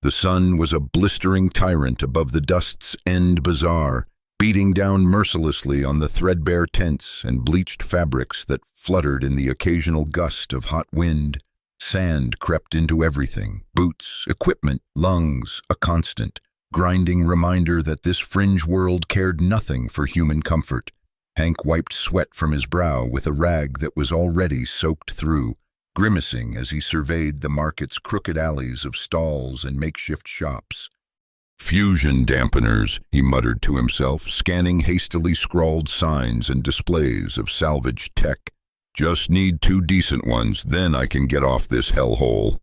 The sun was a blistering tyrant above the Dust's End Bazaar, beating down mercilessly on the threadbare tents and bleached fabrics that fluttered in the occasional gust of hot wind. Sand crept into everything: boots, equipment, lungs, a constant, grinding reminder that this fringe world cared nothing for human comfort. Hank wiped sweat from his brow with a rag that was already soaked through, grimacing as he surveyed the market's crooked alleys of stalls and makeshift shops. "Fusion dampeners," he muttered to himself, scanning hastily scrawled signs and displays of salvaged tech. "Just need 2 decent ones, then I can get off this hellhole."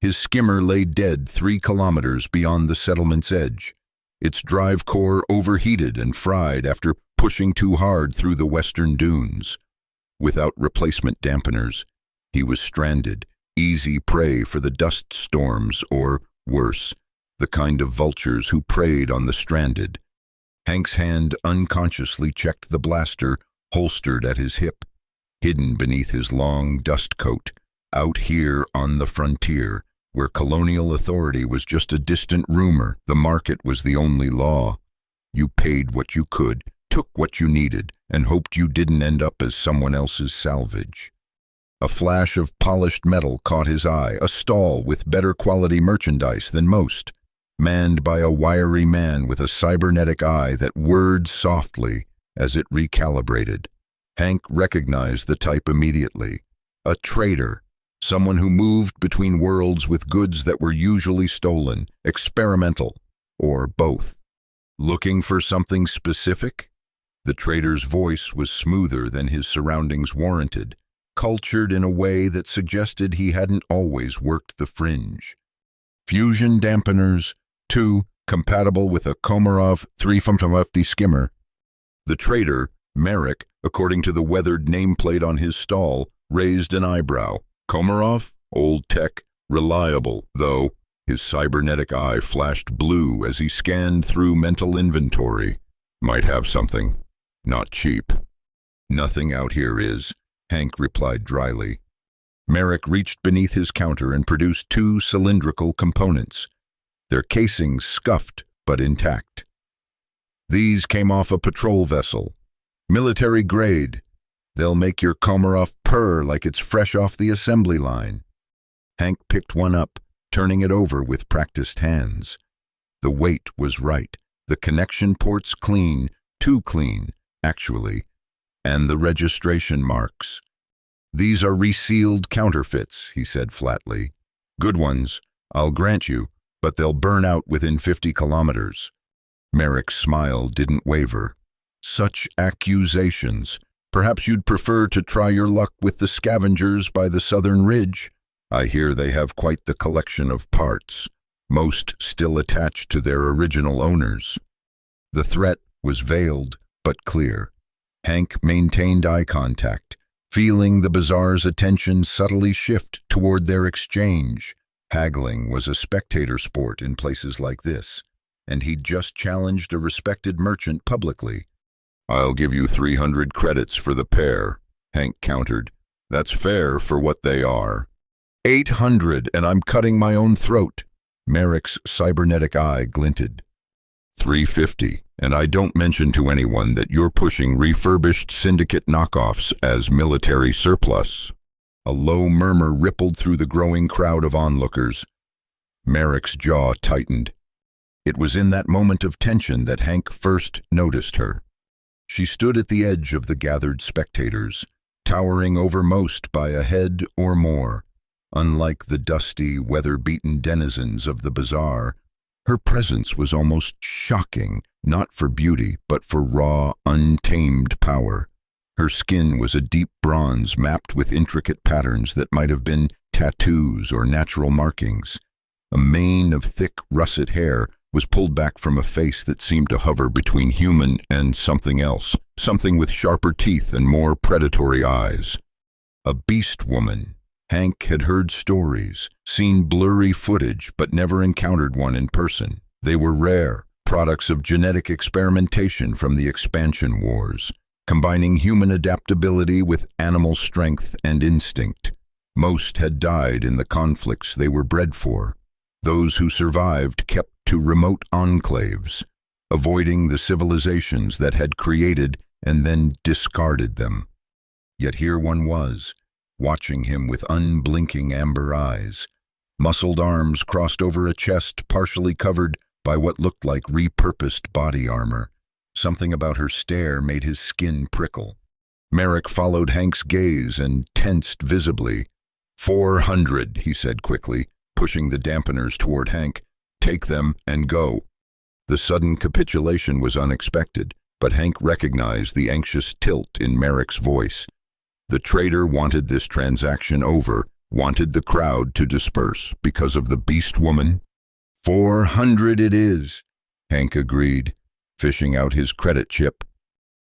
His skimmer lay dead 3 kilometers beyond the settlement's edge, its drive core overheated and fried after pushing too hard through the western dunes. Without replacement dampeners, he was stranded, easy prey for the dust storms, or, worse, the kind of vultures who preyed on the stranded. Hank's hand unconsciously checked the blaster holstered at his hip, hidden beneath his long dust coat. Out here on the frontier, where colonial authority was just a distant rumor, the market was the only law. You paid what you could, took what you needed, and hoped you didn't end up as someone else's salvage. A flash of polished metal caught his eye, a stall with better quality merchandise than most, manned by a wiry man with a cybernetic eye that whirred softly as it recalibrated. Hank recognized the type immediately. A trader, someone who moved between worlds with goods that were usually stolen, experimental, or both. Looking for something specific? The trader's voice was smoother than his surroundings warranted, cultured in a way that suggested he hadn't always worked the fringe. "Fusion dampeners, 2, compatible with a Komarov 350 skimmer." The trader, Merrick, according to the weathered nameplate on his stall, raised an eyebrow. "Komarov? Old tech, reliable, though." His cybernetic eye flashed blue as he scanned through mental inventory. "Might have something. Not cheap." "Nothing out here is," Hank replied dryly. Merrick reached beneath his counter and produced 2 cylindrical components, their casings scuffed but intact. "These came off a patrol vessel. Military grade. They'll make your Komarov purr like it's fresh off the assembly line." Hank picked one up, turning it over with practiced hands. The weight was right, the connection ports clean, too clean, actually, and the registration marks. "These are resealed counterfeits," he said flatly. "Good ones, I'll grant you, but they'll burn out within 50 kilometers. Merrick's smile didn't waver. "Such accusations. Perhaps you'd prefer to try your luck with the scavengers by the southern ridge. I hear they have quite the collection of parts, most still attached to their original owners." The threat was veiled but clear. Hank maintained eye contact, feeling the bazaar's attention subtly shift toward their exchange. Haggling was a spectator sport in places like this, and he'd just challenged a respected merchant publicly. "I'll give you 300 credits for the pair," Hank countered. "That's fair for what they are." 800, and I'm cutting my own throat." Merrick's cybernetic eye glinted. 350, and I don't mention to anyone that you're pushing refurbished syndicate knockoffs as military surplus. A low murmur rippled through the growing crowd of onlookers. Merrick's jaw tightened. It was in that moment of tension that Hank first noticed her. She stood at the edge of the gathered spectators, towering over most by a head or more. Unlike the dusty, weather-beaten denizens of the bazaar, her presence was almost shocking, not for beauty, but for raw, untamed power. Her skin was a deep bronze mapped with intricate patterns that might have been tattoos or natural markings. A mane of thick, russet hair was pulled back from a face that seemed to hover between human and something else, something with sharper teeth and more predatory eyes. A Beastwoman. Hank had heard stories, seen blurry footage, but never encountered one in person. They were rare, products of genetic experimentation from the expansion wars, combining human adaptability with animal strength and instinct. Most had died in the conflicts they were bred for. Those who survived kept to remote enclaves, avoiding the civilizations that had created and then discarded them. Yet here one was, watching him with unblinking amber eyes, muscled arms crossed over a chest partially covered by what looked like repurposed body armor. Something about her stare made his skin prickle. Merrick followed Hank's gaze and tensed visibly. 400, he said quickly, pushing the dampeners toward Hank. Take them and go. The sudden capitulation was unexpected, but Hank recognized the anxious tilt in Merrick's voice. The trader wanted this transaction over, wanted the crowd to disperse because of the Beastwoman. 400 it is, Hank agreed, fishing out his credit chip.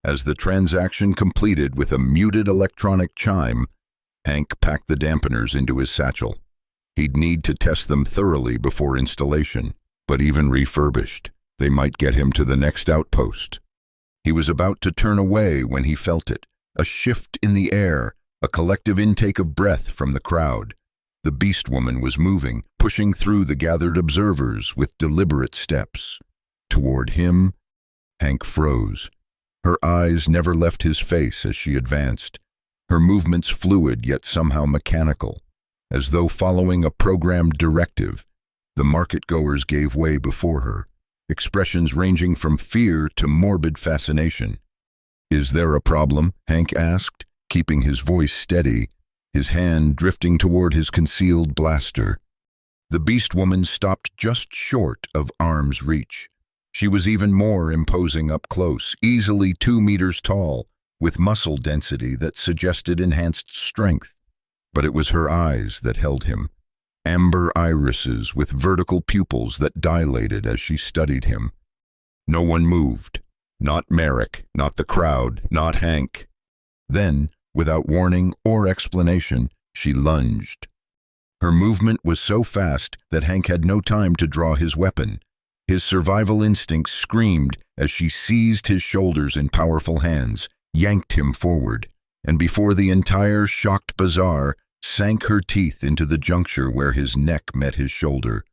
As the transaction completed with a muted electronic chime, Hank packed the dampeners into his satchel. He'd need to test them thoroughly before installation, but even refurbished, they might get him to the next outpost. He was about to turn away when he felt it, a shift in the air, a collective intake of breath from the crowd. The Beastwoman was moving, pushing through the gathered observers with deliberate steps. Toward him, Hank froze. Her eyes never left his face as she advanced, her movements fluid yet somehow mechanical. As though following a programmed directive, the market-goers gave way before her, expressions ranging from fear to morbid fascination. "Is there a problem?" Hank asked, keeping his voice steady, his hand drifting toward his concealed blaster. The Beastwoman stopped just short of arm's reach. She was even more imposing up close, easily 2 meters tall, with muscle density that suggested enhanced strength. But it was her eyes that held him, amber irises with vertical pupils that dilated as she studied him. No one moved. Not Merrick, not the crowd, not Hank. Then, without warning or explanation, she lunged. Her movement was so fast that Hank had no time to draw his weapon. His survival instinct screamed as she seized his shoulders in powerful hands, yanked him forward, and before the entire shocked bazaar, sank her teeth into the juncture where his neck met his shoulder.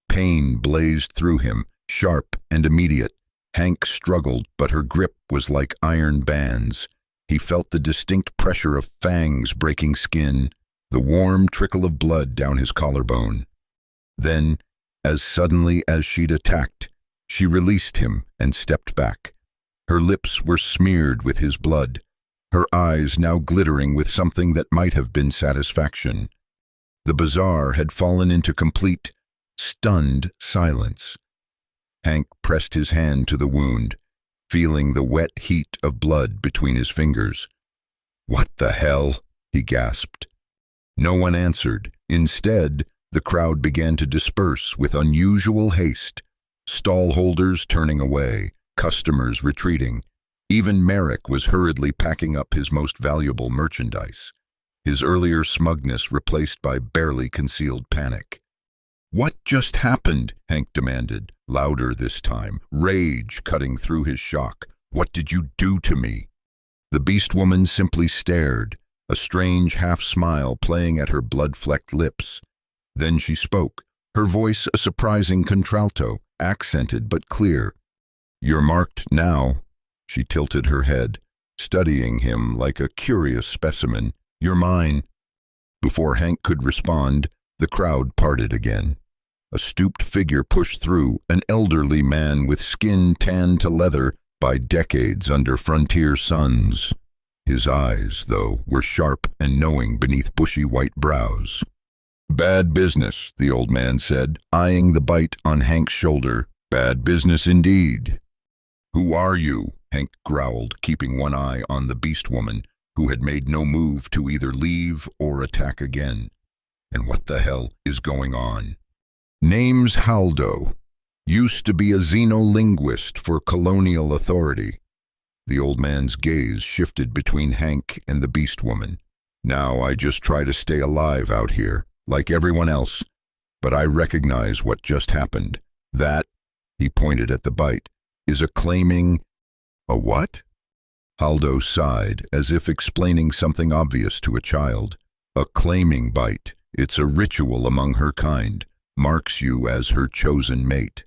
Pain blazed through him, sharp and immediate. Hank struggled, but her grip was like iron bands. He felt the distinct pressure of fangs breaking skin, the warm trickle of blood down his collarbone. Then, as suddenly as she'd attacked, she released him and stepped back. Her lips were smeared with his blood, her eyes now glittering with something that might have been satisfaction. The bazaar had fallen into complete, stunned silence. Hank pressed his hand to the wound, feeling the wet heat of blood between his fingers. "What the hell?" he gasped. No one answered. Instead, the crowd began to disperse with unusual haste, stall holders turning away, customers retreating. Even Merrick was hurriedly packing up his most valuable merchandise, his earlier smugness replaced by barely concealed panic. "What just happened?" Hank demanded, louder this time, rage cutting through his shock. "What did you do to me?" The Beastwoman simply stared, a strange half-smile playing at her blood-flecked lips. Then she spoke, her voice a surprising contralto, accented but clear. "You're marked now." She tilted her head, studying him like a curious specimen. "You're mine." Before Hank could respond, the crowd parted again. A stooped figure pushed through, an elderly man with skin tanned to leather by decades under frontier suns. His eyes, though, were sharp and knowing beneath bushy white brows. "Bad business," the old man said, eyeing the bite on Hank's shoulder. "Bad business indeed." "Who are you?" Hank growled, keeping one eye on the Beastwoman, who had made no move to either leave or attack again. "And what the hell is going on?" "Name's Haldo. Used to be a xenolinguist for colonial authority." The old man's gaze shifted between Hank and the Beastwoman. "Now I just try to stay alive out here, like everyone else. But I recognize what just happened. That," he pointed at the bite, "is a claiming..." "A what?" Haldo sighed, as if explaining something obvious to a child. "A claiming bite. It's a ritual among her kind. marks you as her chosen mate.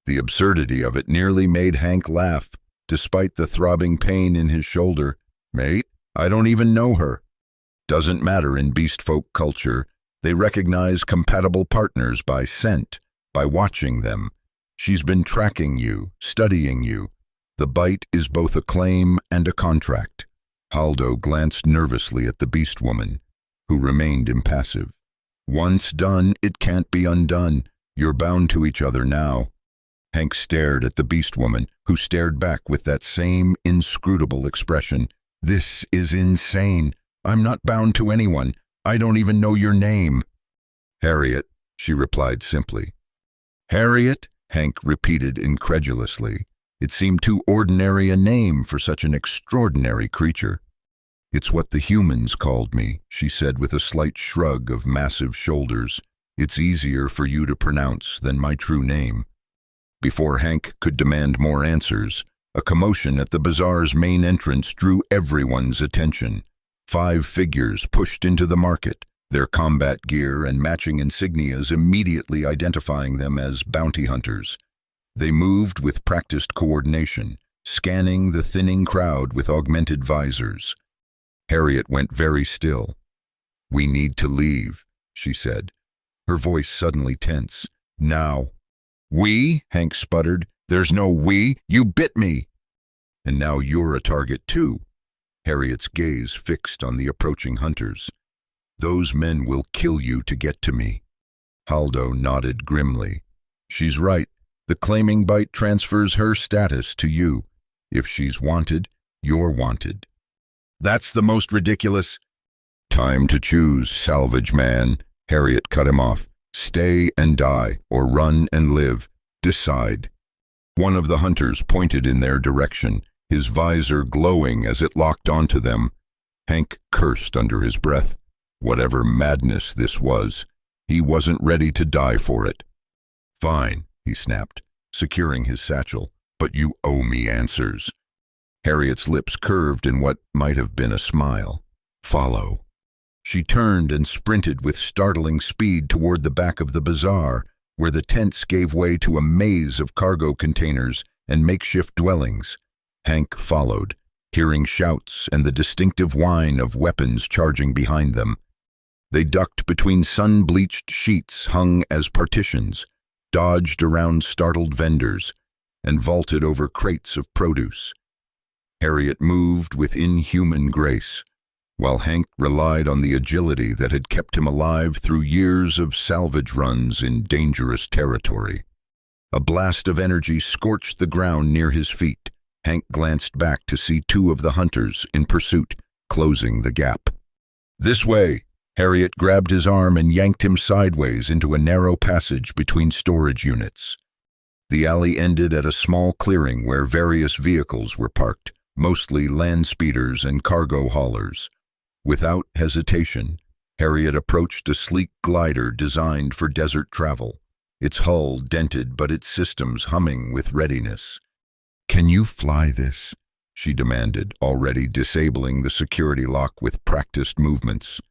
The absurdity of it nearly made Hank laugh, despite the throbbing pain in his shoulder. Mate? I don't even know her. Doesn't matter in beast folk culture. They recognize compatible partners by scent, by watching them. She's been tracking you, studying you. The bite is both a claim and a contract. Haldo glanced nervously at the Beastwoman, who remained impassive. Once done, it can't be undone. You're bound to each other now. Hank stared at the Beastwoman, who stared back with that same inscrutable expression. This is insane. I'm not bound to anyone. I don't even know your name. Harriet, she replied simply. Harriet? Hank repeated incredulously. It seemed too ordinary a name for such an extraordinary creature. It's what the humans called me, she said with a slight shrug of massive shoulders. It's easier for you to pronounce than my true name. Before Hank could demand more answers, a commotion at the bazaar's main entrance drew everyone's attention. 5 figures pushed into the market, their combat gear and matching insignias immediately identifying them as bounty hunters. They moved with practiced coordination, scanning the thinning crowd with augmented visors. Harriet went very still. We need to leave, she said, her voice suddenly tense. Now. We? Hank sputtered. There's no we. You bit me. And now you're a target too. Harriet's gaze fixed on the approaching hunters. Those men will kill you to get to me. Haldo nodded grimly. She's right. The claiming bite transfers her status to you. If she's wanted, you're wanted. That's the most ridiculous. Time to choose, salvage man. Harriet cut him off. Stay and die, or run and live. Decide. One of the hunters pointed in their direction, his visor glowing as it locked onto them. Hank cursed under his breath. Whatever madness this was, he wasn't ready to die for it. Fine, he snapped, securing his satchel, but you owe me answers. Harriet's lips curved in what might have been a smile. Follow. She turned and sprinted with startling speed toward the back of the bazaar, where the tents gave way to a maze of cargo containers and makeshift dwellings. Hank followed, hearing shouts and the distinctive whine of weapons charging behind them. They ducked between sun-bleached sheets hung as partitions, dodged around startled vendors, and vaulted over crates of produce. Harriet moved with inhuman grace, while Hank relied on the agility that had kept him alive through years of salvage runs in dangerous territory. A blast of energy scorched the ground near his feet. Hank glanced back to see 2 of the hunters in pursuit, closing the gap. This way! Harriet grabbed his arm and yanked him sideways into a narrow passage between storage units. The alley ended at a small clearing where various vehicles were parked, mostly land speeders and cargo haulers. Without hesitation, Harriet approached a sleek glider designed for desert travel, its hull dented but its systems humming with readiness. Can you fly this? She demanded, already disabling the security lock with practiced movements.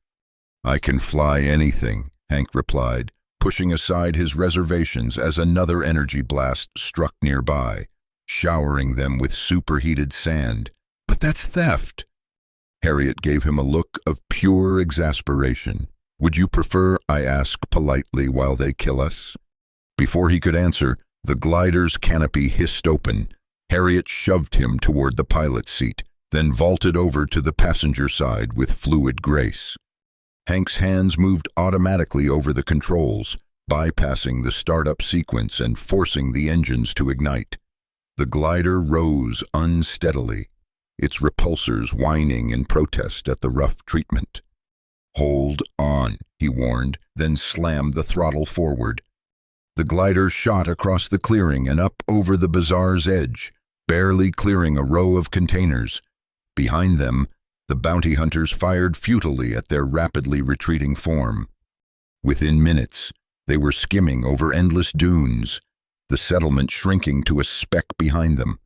I can fly anything, Hank replied, pushing aside his reservations as another energy blast struck nearby, showering them with superheated sand. But that's theft! Harriet gave him a look of pure exasperation. Would you prefer I ask politely while they kill us? Before he could answer, the glider's canopy hissed open. Harriet shoved him toward the pilot's seat, then vaulted over to the passenger side with fluid grace. Hank's hands moved automatically over the controls, bypassing the startup sequence and forcing the engines to ignite. The glider rose unsteadily, its repulsors whining in protest at the rough treatment. Hold on, he warned, then slammed the throttle forward. The glider shot across the clearing and up over the bazaar's edge, barely clearing a row of containers. Behind them, the bounty hunters fired futilely at their rapidly retreating form. Within minutes, they were skimming over endless dunes, the settlement shrinking to a speck behind them.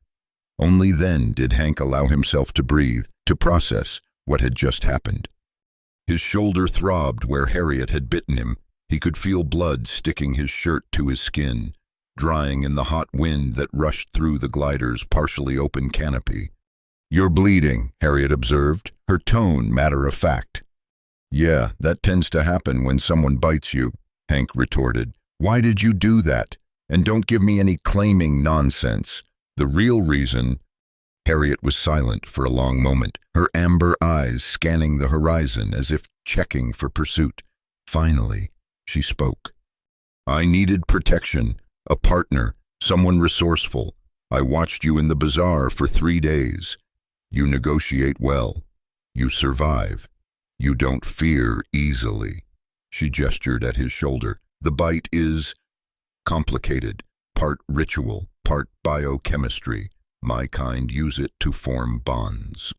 Only then did Hank allow himself to breathe, to process what had just happened. His shoulder throbbed where Harriet had bitten him, He could feel blood sticking his shirt to his skin, drying in the hot wind that rushed through the glider's partially open canopy. "You're bleeding," Harriet observed, her tone matter-of-fact. "Yeah, that tends to happen when someone bites you," Hank retorted. "Why did you do that? And don't give me any claiming nonsense. The real reason—" Harriet was silent for a long moment, her amber eyes scanning the horizon as if checking for pursuit. Finally, she spoke. "I needed protection, a partner, someone resourceful. I watched you in the bazaar for 3 days. You negotiate well. You survive. You don't fear easily." She gestured at his shoulder. "The bite is complicated, part ritual, part biochemistry. My kind use it to form bonds."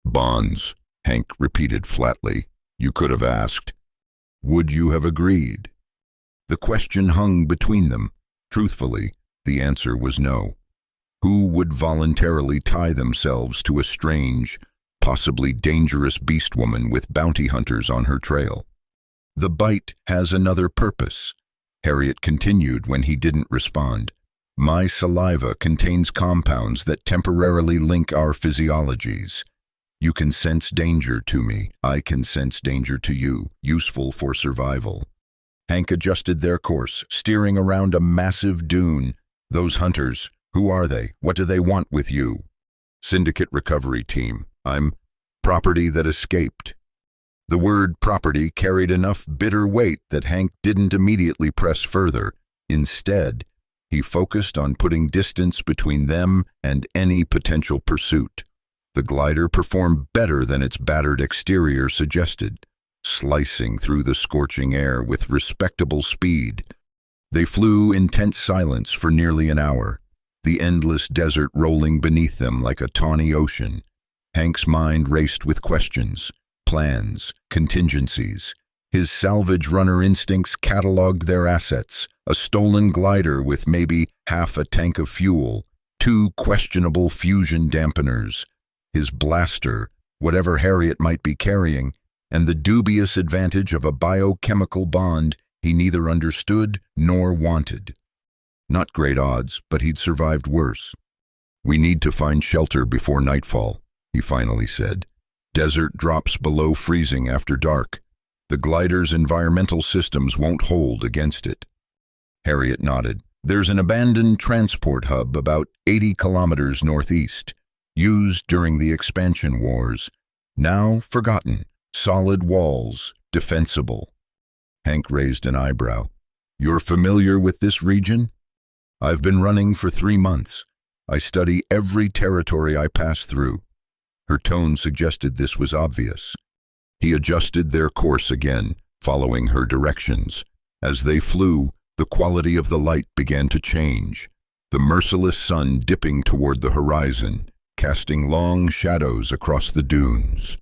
"Bonds," Hank repeated flatly. "You could have asked. Would you have agreed?" The question hung between them. Truthfully, the answer was no. Who would voluntarily tie themselves to a strange, possibly dangerous beastwoman with bounty hunters on her trail? "The bite has another purpose," Harriet continued when he didn't respond. "My saliva contains compounds that temporarily link our physiologies. You can sense danger to me. I can sense danger to you, useful for survival." Hank adjusted their course, steering around a massive dune. "Those hunters, who are they? What do they want with you?" "Syndicate recovery team. I'm property that escaped." The word property carried enough bitter weight that Hank didn't immediately press further. Instead, he focused on putting distance between them and any potential pursuit. The glider performed better than its battered exterior suggested, slicing through the scorching air with respectable speed. They flew in tense silence for nearly an hour, the endless desert rolling beneath them like a tawny ocean. Hank's mind raced with questions, plans, contingencies. His salvage runner instincts cataloged their assets: a stolen glider with maybe half a tank of fuel, 2 questionable fusion dampeners, his blaster, whatever Harriet might be carrying, and the dubious advantage of a biochemical bond he neither understood nor wanted. Not great odds, but he'd survived worse. "We need to find shelter before nightfall," he finally said. "Desert drops below freezing after dark. The glider's environmental systems won't hold against it." Harriet nodded. "There's an abandoned transport hub about 80 kilometers northeast, used during the expansion wars. Now forgotten. Solid walls, defensible." Hank raised an eyebrow. "You're familiar with this region?" "I've been running for 3 months. I study every territory I pass through." Her tone suggested this was obvious. He adjusted their course again, following her directions. As they flew, the quality of the light began to change, the merciless sun dipping toward the horizon, casting long shadows across the dunes.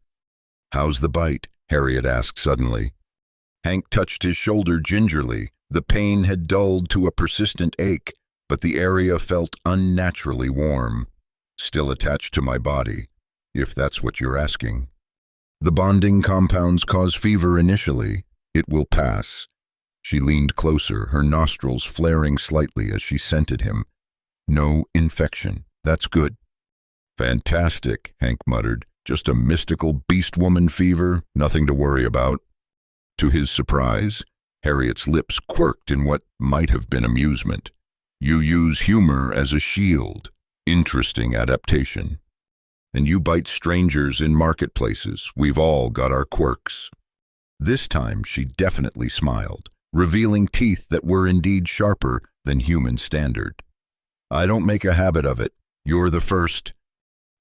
"How's the bite?" Harriet asked suddenly. Hank touched his shoulder gingerly. The pain had dulled to a persistent ache, but the area felt unnaturally warm. "Still attached to my body, if that's what you're asking. The bonding compounds cause fever initially. It will pass." She leaned closer, her nostrils flaring slightly as she scented him. "No infection. That's good." "Fantastic," Hank muttered. "Just a mystical beastwoman fever, nothing to worry about." To his surprise, Harriet's lips quirked in what might have been amusement. "You use humor as a shield. Interesting adaptation. And you bite strangers in marketplaces. We've all got our quirks." This time she definitely smiled, revealing teeth that were indeed sharper than human standard. "I don't make a habit of it. You're the first."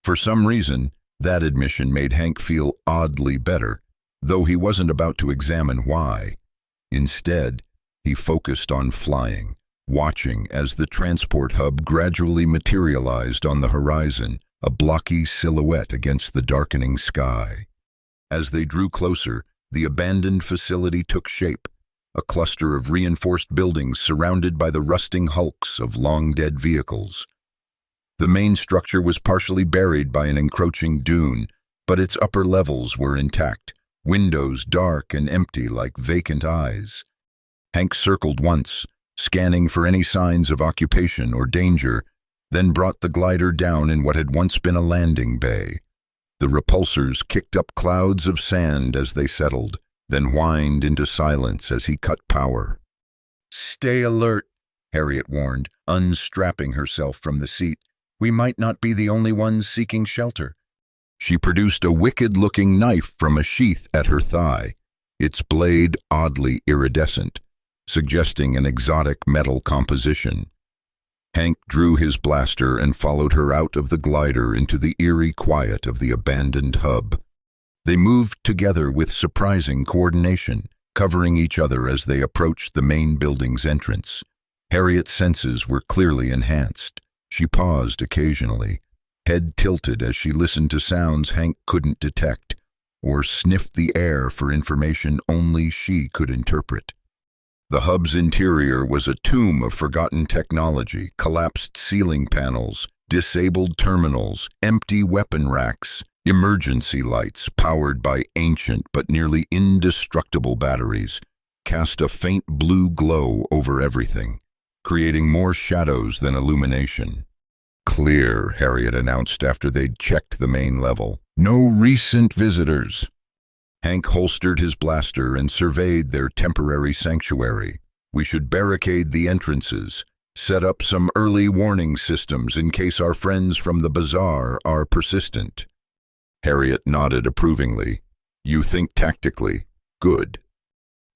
For some reason, that admission made Hank feel oddly better, though he wasn't about to examine why. Instead, he focused on flying, watching as the transport hub gradually materialized on the horizon, a blocky silhouette against the darkening sky. As they drew closer, the abandoned facility took shape, a cluster of reinforced buildings surrounded by the rusting hulks of long-dead vehicles. The main structure was partially buried by an encroaching dune, but its upper levels were intact, windows dark and empty like vacant eyes. Hank circled once, scanning for any signs of occupation or danger, then brought the glider down in what had once been a landing bay. The repulsors kicked up clouds of sand as they settled, then whined into silence as he cut power. "Stay alert," Harriet warned, unstrapping herself from the seat. "We might not be the only ones seeking shelter." She produced a wicked-looking knife from a sheath at her thigh, its blade oddly iridescent, suggesting an exotic metal composition. Hank drew his blaster and followed her out of the glider into the eerie quiet of the abandoned hub. They moved together with surprising coordination, covering each other as they approached the main building's entrance. Harriet's senses were clearly enhanced. She paused occasionally, head tilted as she listened to sounds Hank couldn't detect, or sniffed the air for information only she could interpret. The hub's interior was a tomb of forgotten technology, collapsed ceiling panels, disabled terminals, empty weapon racks, emergency lights powered by ancient but nearly indestructible batteries cast a faint blue glow over everything, creating more shadows than illumination. "Clear," Harriet announced after they'd checked the main level. "No recent visitors." Hank holstered his blaster and surveyed their temporary sanctuary. "We should barricade the entrances, set up some early warning systems in case our friends from the bazaar are persistent." Harriet nodded approvingly. "You think tactically. Good."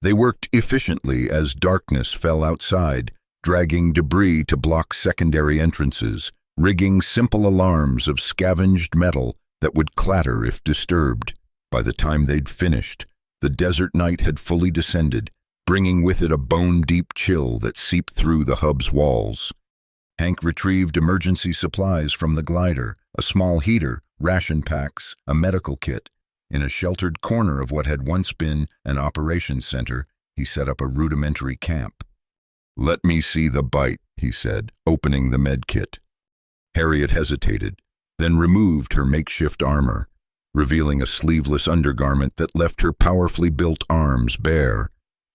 They worked efficiently as darkness fell outside, dragging debris to block secondary entrances, rigging simple alarms of scavenged metal that would clatter if disturbed. By the time they'd finished, the desert night had fully descended, bringing with it a bone-deep chill that seeped through the hub's walls. Hank retrieved emergency supplies from the glider, a small heater, ration packs, a medical kit. In a sheltered corner of what had once been an operations center, he set up a rudimentary camp. "Let me see the bite," he said, opening the med kit. Harriet hesitated, then removed her makeshift armor, revealing a sleeveless undergarment that left her powerfully built arms bare.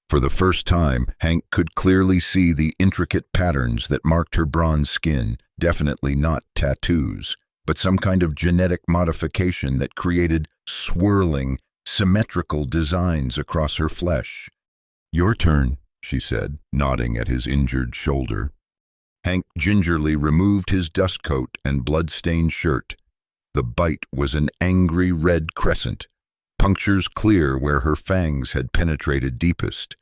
For the first time, Hank could clearly see the intricate patterns that marked her bronze skin, definitely not tattoos, but some kind of genetic modification that created swirling, symmetrical designs across her flesh. "Your turn," she said, nodding at his injured shoulder. Hank gingerly removed his dust coat and blood-stained shirt. The bite was an angry red crescent, punctures clear where her fangs had penetrated deepest.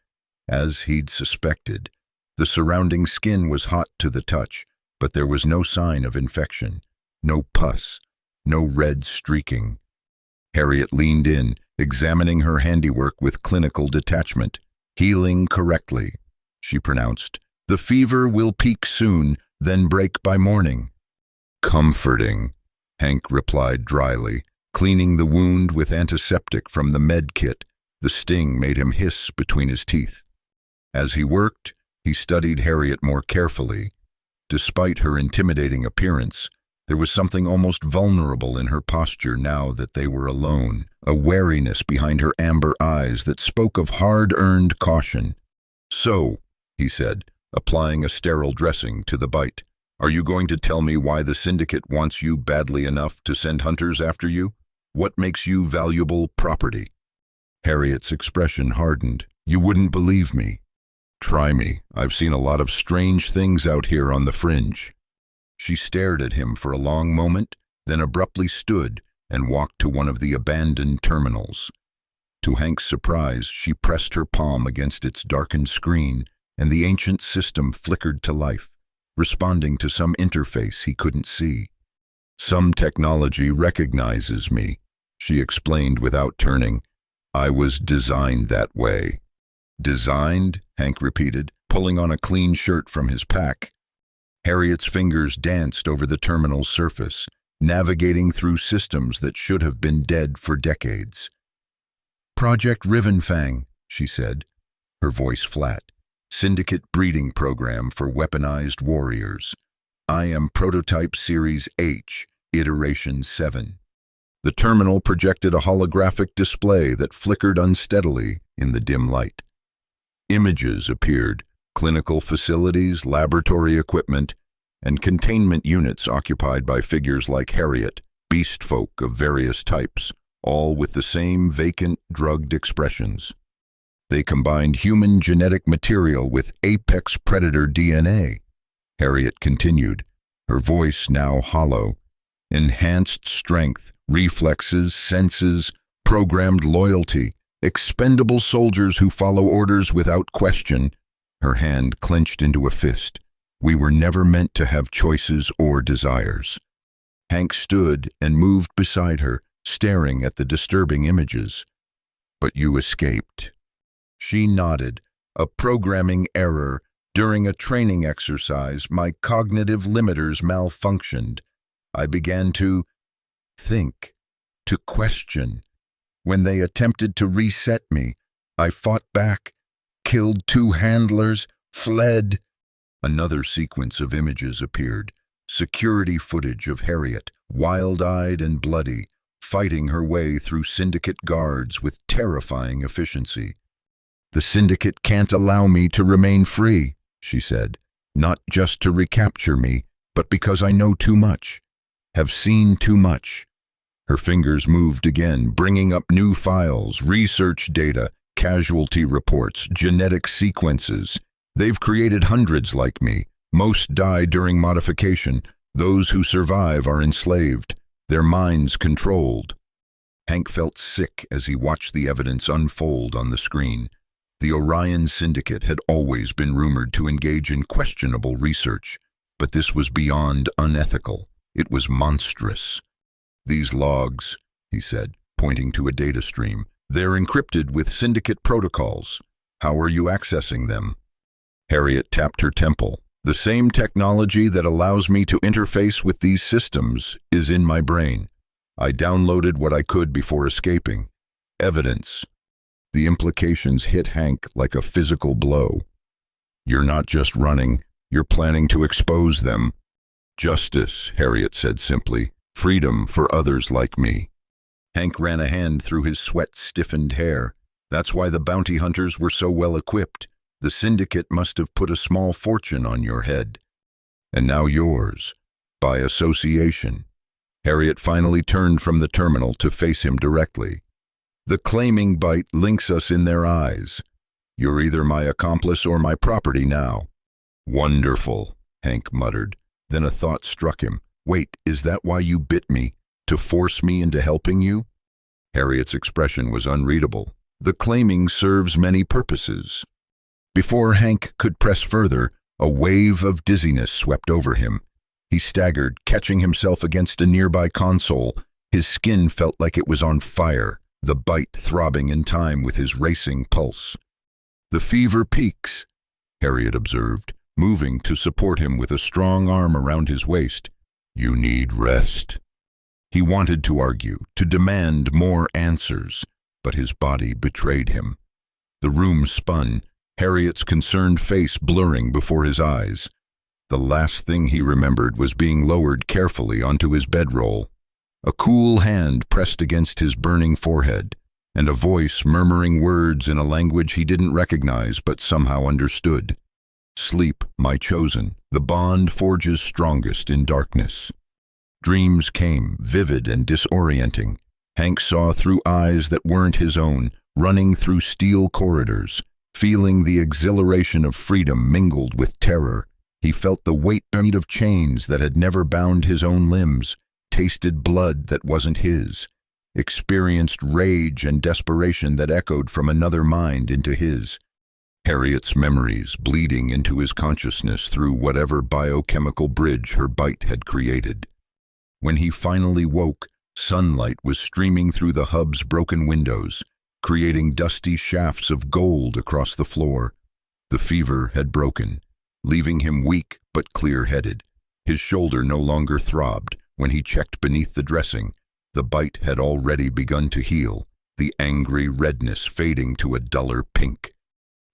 As he'd suspected, the surrounding skin was hot to the touch, but there was no sign of infection, no pus, no red streaking. Harriet leaned in, examining her handiwork with clinical detachment. "Healing correctly," she pronounced. "The fever will peak soon, then break by morning." "Comforting," Hank replied dryly, cleaning the wound with antiseptic from the med kit. The sting made him hiss between his teeth. As he worked, he studied Harriet more carefully. Despite her intimidating appearance, there was something almost vulnerable in her posture now that they were alone, a wariness behind her amber eyes that spoke of hard-earned caution. "So," he said, applying a sterile dressing to the bite, "are you going to tell me why the Syndicate wants you badly enough to send hunters after you? What makes you valuable property?" Harriet's expression hardened. "You wouldn't believe me. Try me. I've seen a lot of strange things out here on the fringe." She stared at him for a long moment, then abruptly stood and walked to one of the abandoned terminals. To Hank's surprise, she pressed her palm against its darkened screen, and the ancient system flickered to life, responding to some interface he couldn't see. "Some technology recognizes me," she explained without turning. "I was designed that way." "Designed?" Hank repeated, pulling on a clean shirt from his pack. Harriet's fingers danced over the terminal's surface, navigating through systems that should have been dead for decades. "Project Rivenfang," she said, her voice flat. "Syndicate breeding program for weaponized warriors. I am Prototype Series H, Iteration 7. The terminal projected a holographic display that flickered unsteadily in the dim light. Images appeared, clinical facilities, laboratory equipment, and containment units occupied by figures like Harriet, beast folk of various types, all with the same vacant, drugged expressions. They combined human genetic material with apex predator DNA. Harriet continued, her voice now hollow. Enhanced strength, reflexes, senses, programmed loyalty, expendable soldiers who follow orders without question. Her hand clenched into a fist. We were never meant to have choices or desires. Hank stood and moved beside her, staring at the disturbing images. But you escaped. She nodded. A programming error. During a training exercise, my cognitive limiters malfunctioned. I began to think, to question. When they attempted to reset me, I fought back, killed 2 handlers, fled. Another sequence of images appeared. Security footage of Harriet, wild-eyed and bloody, fighting her way through syndicate guards with terrifying efficiency. The syndicate can't allow me to remain free, she said, not just to recapture me, but because I know too much, have seen too much. Her fingers moved again, bringing up new files, research data, casualty reports, genetic sequences. They've created hundreds like me. Most die during modification. Those who survive are enslaved, their minds controlled. Hank felt sick as he watched the evidence unfold on the screen. The Orion Syndicate had always been rumored to engage in questionable research, but this was beyond unethical. It was monstrous. These logs, he said, pointing to a data stream, they're encrypted with Syndicate protocols. How are you accessing them? Harriet tapped her temple. The same technology that allows me to interface with these systems is in my brain. I downloaded what I could before escaping. Evidence. The implications hit Hank like a physical blow. You're not just running, you're planning to expose them. Justice, Harriet said simply. Freedom for others like me. Hank ran a hand through his sweat-stiffened hair. That's why the bounty hunters were so well equipped. The syndicate must have put a small fortune on your head. And now yours, by association. Harriet finally turned from the terminal to face him directly. The claiming bite links us in their eyes. You're either my accomplice or my property now. Wonderful, Hank muttered. Then a thought struck him. Wait, is that why you bit me? To force me into helping you? Harriet's expression was unreadable. The claiming serves many purposes. Before Hank could press further, a wave of dizziness swept over him. He staggered, catching himself against a nearby console. His skin felt like it was on fire, the bite throbbing in time with his racing pulse. The fever peaks, Harriet observed, moving to support him with a strong arm around his waist. You need rest. He wanted to argue, to demand more answers, but his body betrayed him. The room spun, Harriet's concerned face blurring before his eyes. The last thing he remembered was being lowered carefully onto his bedroll. A cool hand pressed against his burning forehead, and a voice murmuring words in a language he didn't recognize but somehow understood. Sleep, my chosen, the bond forges strongest in darkness. Dreams came, vivid and disorienting. Hank saw through eyes that weren't his own, running through steel corridors. Feeling the exhilaration of freedom mingled with terror, he felt the weight of chains that had never bound his own limbs, tasted blood that wasn't his, experienced rage and desperation that echoed from another mind into his. Harriet's memories bleeding into his consciousness through whatever biochemical bridge her bite had created. When he finally woke, sunlight was streaming through the hub's broken windows, creating dusty shafts of gold across the floor. The fever had broken, leaving him weak but clear-headed. His shoulder no longer throbbed. When he checked beneath the dressing, the bite had already begun to heal, the angry redness fading to a duller pink.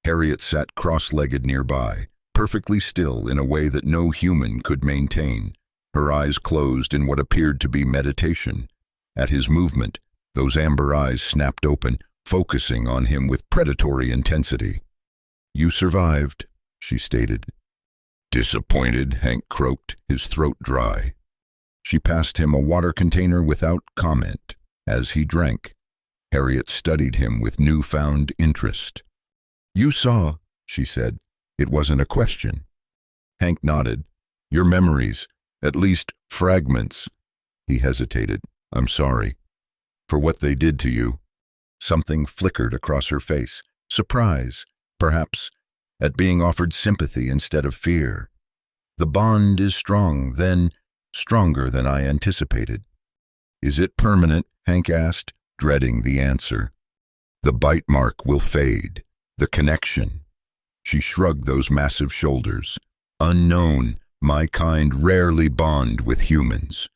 Harriet sat cross-legged nearby, perfectly still in a way that no human could maintain, her eyes closed in what appeared to be meditation. At his movement, those amber eyes snapped open, focusing on him with predatory intensity. "You survived," she stated. "Disappointed," Hank croaked, his throat dry. She passed him a water container without comment. As he drank, Harriet studied him with newfound interest. "You saw," she said. It wasn't a question. Hank nodded. "Your memories, at least fragments." He hesitated. "I'm sorry. For what they did to you." Something flickered across her face. Surprise, perhaps, at being offered sympathy instead of fear. "The bond is strong, then stronger than I anticipated." "Is it permanent?" Hank asked, dreading the answer. "The bite mark will fade. The connection." She shrugged those massive shoulders. "Unknown, my kind rarely bond with humans."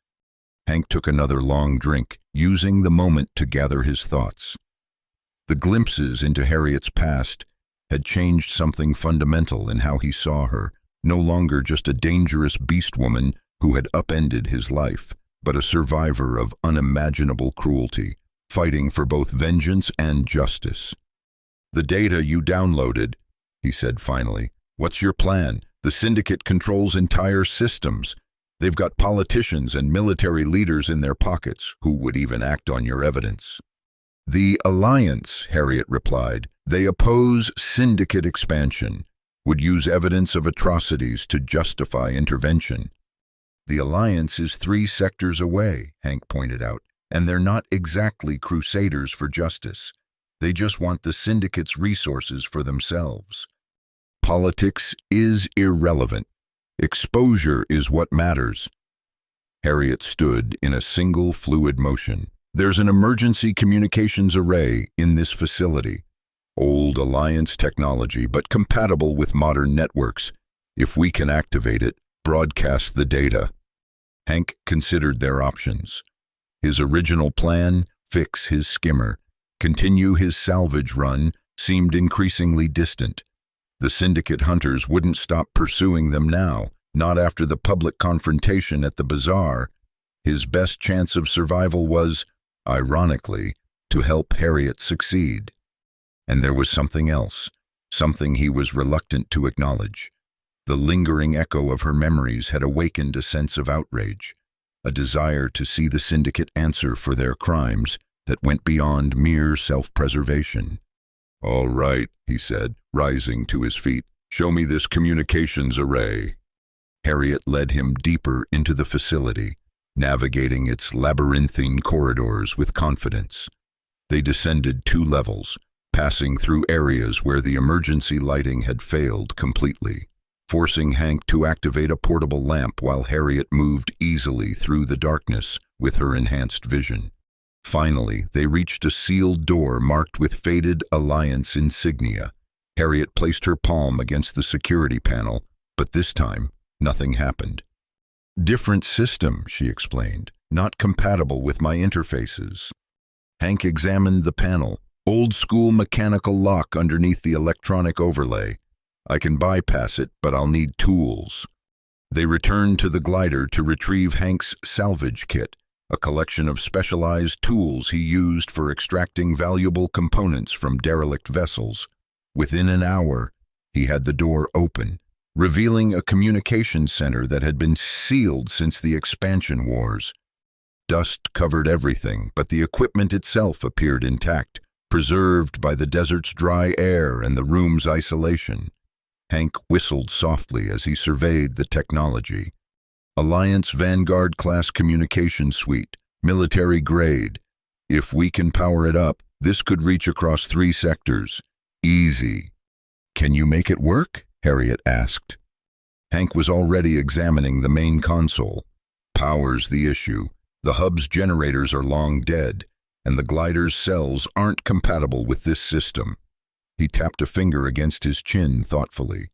Hank took another long drink, using the moment to gather his thoughts. The glimpses into Harriet's past had changed something fundamental in how he saw her, no longer just a dangerous Beastwoman who had upended his life, but a survivor of unimaginable cruelty, fighting for both vengeance and justice. "The data you downloaded," he said finally. "What's your plan? The Syndicate controls entire systems. They've got politicians and military leaders in their pockets who would even act on your evidence." "The Alliance," Harriet replied. "They oppose Syndicate expansion, would use evidence of atrocities to justify intervention." "The Alliance is 3 sectors away," Hank pointed out, "and they're not exactly crusaders for justice. They just want the Syndicate's resources for themselves." "Politics is irrelevant. Exposure is what matters." Harriet stood in a single fluid motion. "There's an emergency communications array in this facility. Old Alliance technology, but compatible with modern networks. If we can activate it, broadcast the data." Hank considered their options. His original plan, fix his skimmer, continue his salvage run, seemed increasingly distant. The Syndicate hunters wouldn't stop pursuing them now, not after the public confrontation at the bazaar. His best chance of survival was, ironically, to help Harriet succeed. And there was something else, something he was reluctant to acknowledge. The lingering echo of her memories had awakened a sense of outrage, a desire to see the Syndicate answer for their crimes that went beyond mere self-preservation. "All right," he said, rising to his feet. "Show me this communications array." Harriet led him deeper into the facility, navigating its labyrinthine corridors with confidence. They descended 2 levels, passing through areas where the emergency lighting had failed completely, forcing Hank to activate a portable lamp while Harriet moved easily through the darkness with her enhanced vision. Finally, they reached a sealed door marked with faded Alliance insignia. Harriet placed her palm against the security panel, but this time, nothing happened. "Different system," she explained, "not compatible with my interfaces." Hank examined the panel. "Old-school mechanical lock underneath the electronic overlay. I can bypass it, but I'll need tools." They returned to the glider to retrieve Hank's salvage kit, a collection of specialized tools he used for extracting valuable components from derelict vessels. Within an hour, he had the door open, revealing a communications center that had been sealed since the expansion wars. Dust covered everything, but the equipment itself appeared intact, preserved by the desert's dry air and the room's isolation. Hank whistled softly as he surveyed the technology. Alliance Vanguard-class communication suite, military grade. If we can power it up, this could reach across 3 sectors. Easy. "Can you make it work?" Harriet asked. Hank was already examining the main console. "Power's the issue. The hub's generators are long dead, and the glider's cells aren't compatible with this system." He tapped a finger against his chin thoughtfully.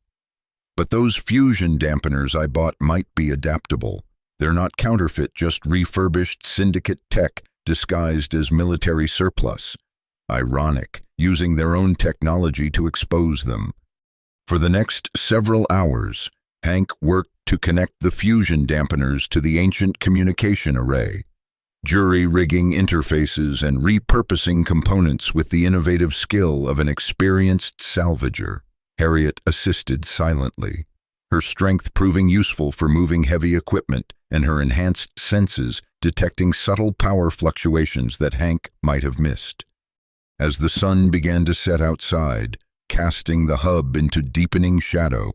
"But those fusion dampeners I bought might be adaptable. They're not counterfeit, just refurbished Syndicate tech disguised as military surplus. Ironic, using their own technology to expose them." For the next several hours, Hank worked to connect the fusion dampeners to the ancient communication array, jury-rigging interfaces and repurposing components with the innovative skill of an experienced salvager. Harriet assisted silently, her strength proving useful for moving heavy equipment and her enhanced senses detecting subtle power fluctuations that Hank might have missed. As the sun began to set outside, casting the hub into deepening shadow,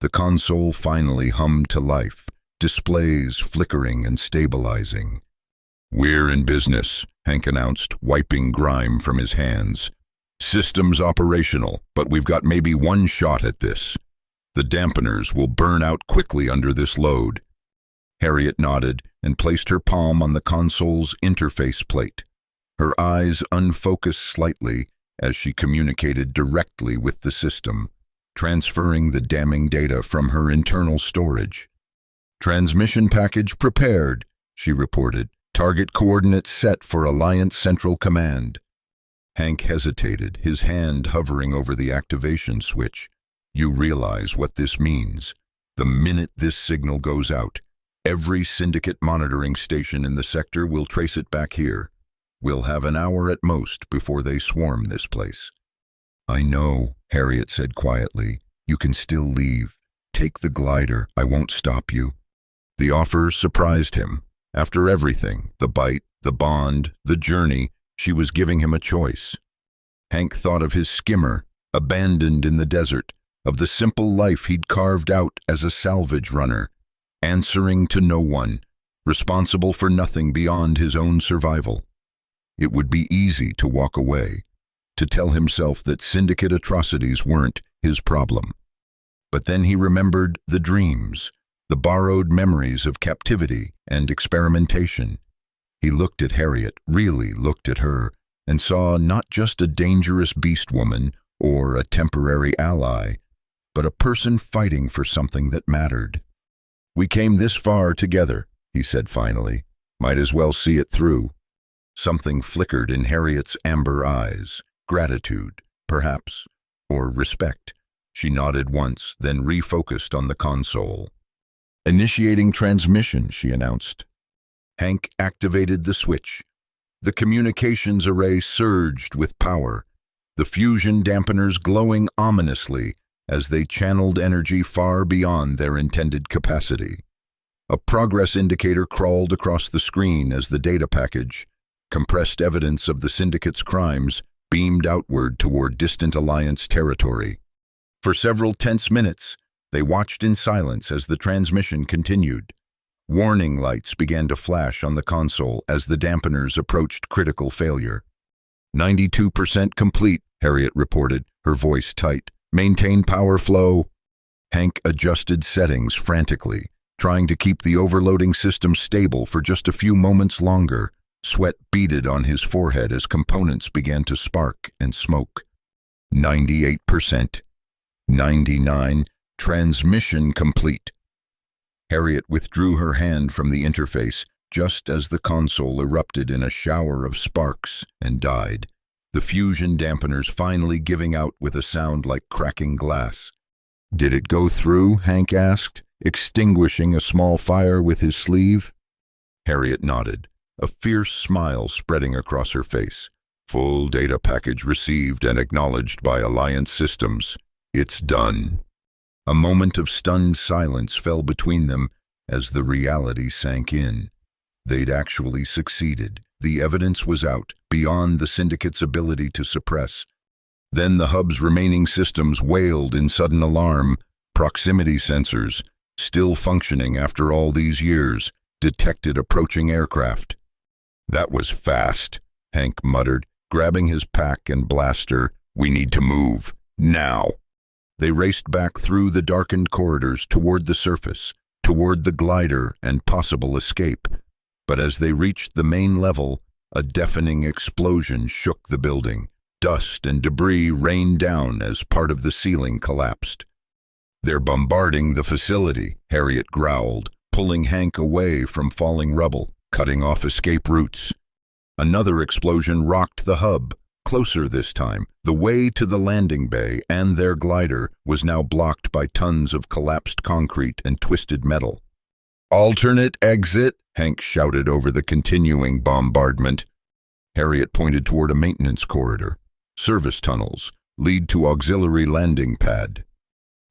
the console finally hummed to life, displays flickering and stabilizing. "We're in business," Hank announced, wiping grime from his hands. "Systems operational, but we've got maybe one shot at this. The dampeners will burn out quickly under this load." Harriet nodded and placed her palm on the console's interface plate. Her eyes unfocused slightly as she communicated directly with the system, transferring the damning data from her internal storage. "Transmission package prepared," she reported. "Target coordinates set for Alliance Central Command." Hank hesitated, his hand hovering over the activation switch. "You realize what this means. The minute this signal goes out, every syndicate monitoring station in the sector will trace it back here. We'll have an hour at most before they swarm this place." "I know," Harriet said quietly. "You can still leave. Take the glider. I won't stop you." The offer surprised him. After everything, the bite, the bond, the journey, she was giving him a choice. Hank thought of his skimmer, abandoned in the desert, of the simple life he'd carved out as a salvage runner, answering to no one, responsible for nothing beyond his own survival. It would be easy to walk away, to tell himself that syndicate atrocities weren't his problem. But then he remembered the dreams, the borrowed memories of captivity and experimentation. He looked at Harriet, really looked at her, and saw not just a dangerous Beastwoman or a temporary ally, but a person fighting for something that mattered. "We came this far together," he said finally. "Might as well see it through." Something flickered in Harriet's amber eyes. Gratitude, perhaps, or respect. She nodded once, then refocused on the console. "Initiating transmission," she announced. Hank activated the switch. The communications array surged with power, the fusion dampeners glowing ominously as they channeled energy far beyond their intended capacity. A progress indicator crawled across the screen as the data package, compressed evidence of the Syndicate's crimes, beamed outward toward distant Alliance territory. For several tense minutes, they watched in silence as the transmission continued. Warning lights began to flash on the console as the dampeners approached critical failure. 92% complete, Harriet reported, her voice tight. "Maintain power flow." Hank adjusted settings frantically, trying to keep the overloading system stable for just a few moments longer. Sweat beaded on his forehead as components began to spark and smoke. 98%. 99. Transmission complete. Harriet withdrew her hand from the interface just as the console erupted in a shower of sparks and died, the fusion dampeners finally giving out with a sound like cracking glass. "Did it go through?" Hank asked, extinguishing a small fire with his sleeve. Harriet nodded, a fierce smile spreading across her face. "Full data package received and acknowledged by Alliance Systems. It's done." A moment of stunned silence fell between them as the reality sank in. They'd actually succeeded. The evidence was out, beyond the Syndicate's ability to suppress. Then the hub's remaining systems wailed in sudden alarm. Proximity sensors, still functioning after all these years, detected approaching aircraft. "That was fast," Hank muttered, grabbing his pack and blaster. "We need to move. Now." They raced back through the darkened corridors toward the surface, toward the glider and possible escape. But as they reached the main level, a deafening explosion shook the building. Dust and debris rained down as part of the ceiling collapsed. "They're bombarding the facility," Harriet growled, pulling Hank away from falling rubble, cutting off escape routes. Another explosion rocked the hub. Closer this time, the way to the landing bay and their glider was now blocked by tons of collapsed concrete and twisted metal. "Alternate exit," Hank shouted over the continuing bombardment. Harriet pointed toward a maintenance corridor. "Service tunnels lead to auxiliary landing pad."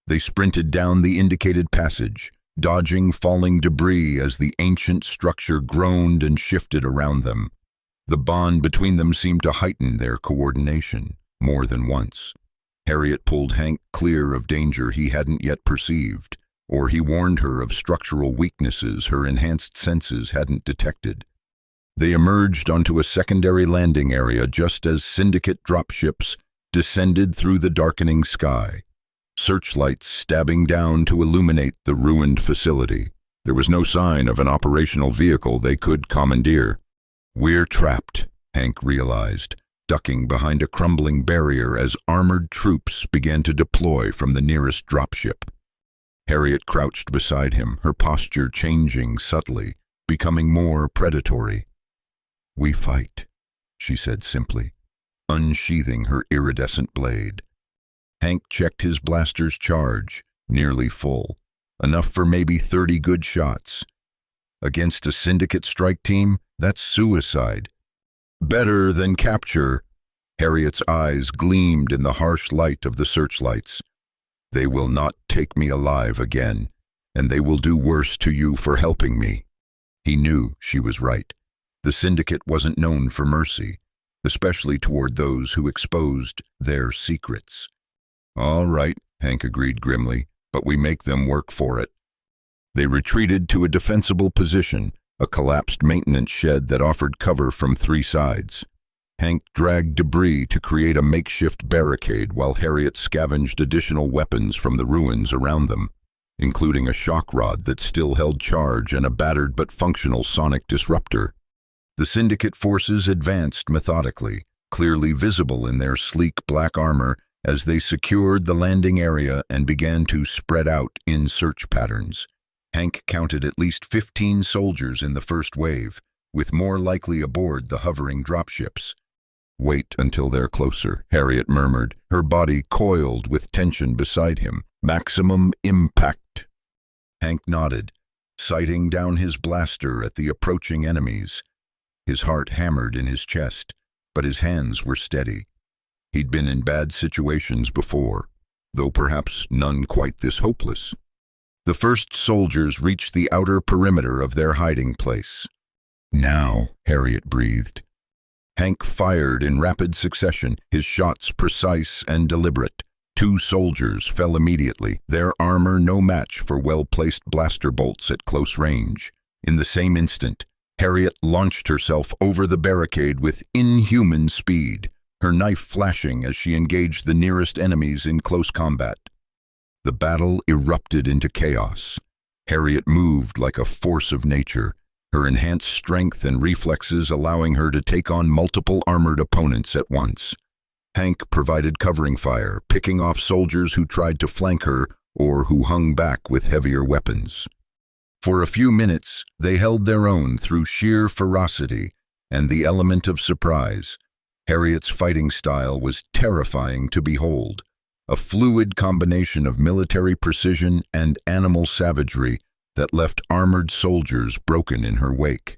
They sprinted down the indicated passage, dodging falling debris as the ancient structure groaned and shifted around them. The bond between them seemed to heighten their coordination more than once. Harriet pulled Hank clear of danger he hadn't yet perceived, or he warned her of structural weaknesses her enhanced senses hadn't detected. They emerged onto a secondary landing area just as Syndicate dropships descended through the darkening sky, searchlights stabbing down to illuminate the ruined facility. There was no sign of an operational vehicle they could commandeer. "We're trapped," Hank realized, ducking behind a crumbling barrier as armored troops began to deploy from the nearest dropship. Harriet crouched beside him, her posture changing subtly, becoming more predatory. "We fight," she said simply, unsheathing her iridescent blade. Hank checked his blaster's charge, nearly full, enough for maybe 30 good shots. Against a Syndicate strike team, that's suicide. "Better than capture." Harriet's eyes gleamed in the harsh light of the searchlights. "They will not take me alive again, and they will do worse to you for helping me." He knew she was right. The Syndicate wasn't known for mercy, especially toward those who exposed their secrets. "All right," Hank agreed grimly, "but we make them work for it." They retreated to a defensible position, a collapsed maintenance shed that offered cover from 3 sides. Hank dragged debris to create a makeshift barricade while Harriet scavenged additional weapons from the ruins around them, including a shock rod that still held charge and a battered but functional sonic disruptor. The Syndicate forces advanced methodically, clearly visible in their sleek black armor as they secured the landing area and began to spread out in search patterns. Hank counted at least 15 soldiers in the first wave, with more likely aboard the hovering dropships. "Wait until they're closer," Harriet murmured, her body coiled with tension beside him. "Maximum impact." Hank nodded, sighting down his blaster at the approaching enemies. His heart hammered in his chest, but his hands were steady. He'd been in bad situations before, though perhaps none quite this hopeless. The first soldiers reached the outer perimeter of their hiding place. "Now," Harriet breathed. Hank fired in rapid succession, his shots precise and deliberate. 2 soldiers fell immediately, their armor no match for well-placed blaster bolts at close range. In the same instant, Harriet launched herself over the barricade with inhuman speed, her knife flashing as she engaged the nearest enemies in close combat. The battle erupted into chaos. Harriet moved like a force of nature, her enhanced strength and reflexes allowing her to take on multiple armored opponents at once. Hank provided covering fire, picking off soldiers who tried to flank her or who hung back with heavier weapons. For a few minutes, they held their own through sheer ferocity and the element of surprise. Harriet's fighting style was terrifying to behold, a fluid combination of military precision and animal savagery that left armored soldiers broken in her wake.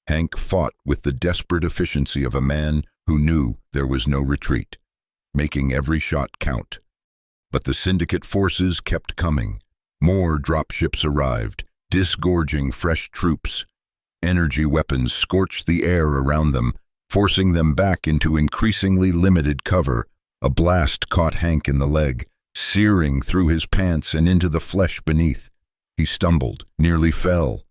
Hank fought with the desperate efficiency of a man who knew there was no retreat, making every shot count. But the Syndicate forces kept coming. More dropships arrived, disgorging fresh troops. Energy weapons scorched the air around them, forcing them back into increasingly limited cover. A blast caught Hank in the leg, searing through his pants and into the flesh beneath. He stumbled, nearly fell.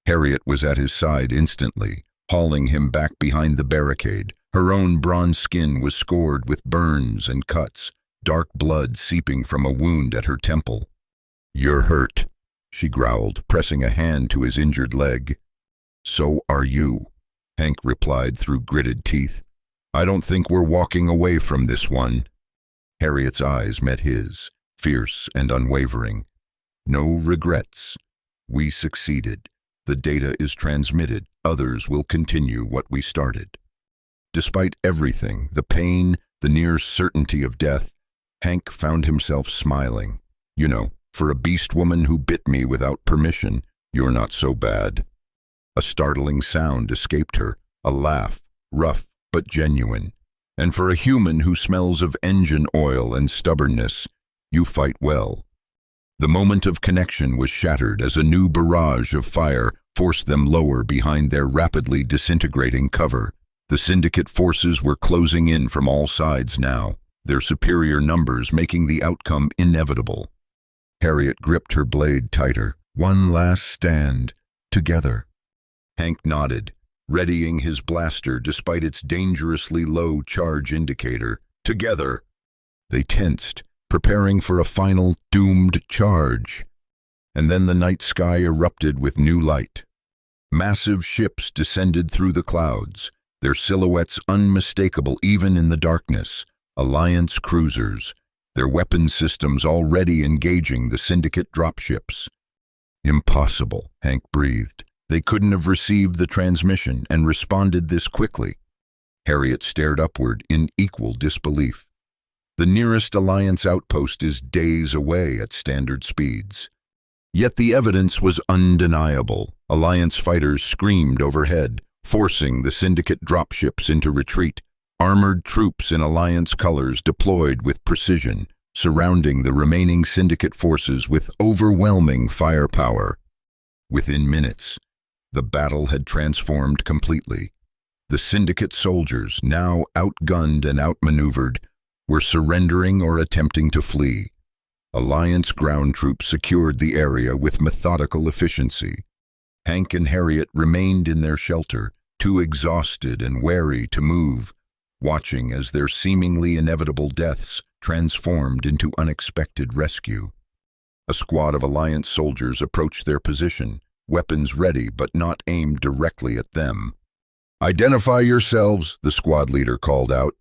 Harriet was at his side instantly, hauling him back behind the barricade. Her own bronze skin was scored with burns and cuts, dark blood seeping from a wound at her temple. "You're hurt," she growled, pressing a hand to his injured leg. "So are you," Hank replied through gritted teeth. "I don't think we're walking away from this one." Harriet's eyes met his, fierce and unwavering. "No regrets. We succeeded. The data is transmitted. Others will continue what we started." Despite everything, the pain, the near certainty of death, Hank found himself smiling. "You know, for a Beastwoman who bit me without permission, you're not so bad." A startling sound escaped her, a laugh, rough but genuine. "And for a human who smells of engine oil and stubbornness, You fight well." The moment of connection was shattered as a new barrage of fire forced them lower behind their rapidly disintegrating cover. The syndicate forces were closing in from all sides now, their superior numbers making the outcome inevitable. Harriet gripped her blade tighter. One last stand. Together. Hank nodded, readying his blaster despite its dangerously low charge indicator. Together. They tensed, preparing for a final doomed charge. And then the night sky erupted with new light. Massive ships descended through the clouds, their silhouettes unmistakable even in the darkness. Alliance cruisers, their weapon systems already engaging the syndicate dropships. Impossible, Hank breathed. They couldn't have received the transmission and responded this quickly. Harriet stared upward in equal disbelief. The nearest Alliance outpost is days away at standard speeds. Yet the evidence was undeniable. Alliance fighters screamed overhead, forcing the syndicate dropships into retreat. Armored troops in Alliance colors deployed with precision, surrounding the remaining syndicate forces with overwhelming firepower. Within minutes, the battle had transformed completely. The syndicate soldiers, now outgunned and outmaneuvered, were surrendering or attempting to flee. Alliance ground troops secured the area with methodical efficiency. Hank and Harriet remained in their shelter, too exhausted and wary to move, watching as their seemingly inevitable deaths transformed into unexpected rescue. A squad of Alliance soldiers approached their position, weapons ready but not aimed directly at them. "Identify yourselves," the squad leader called out.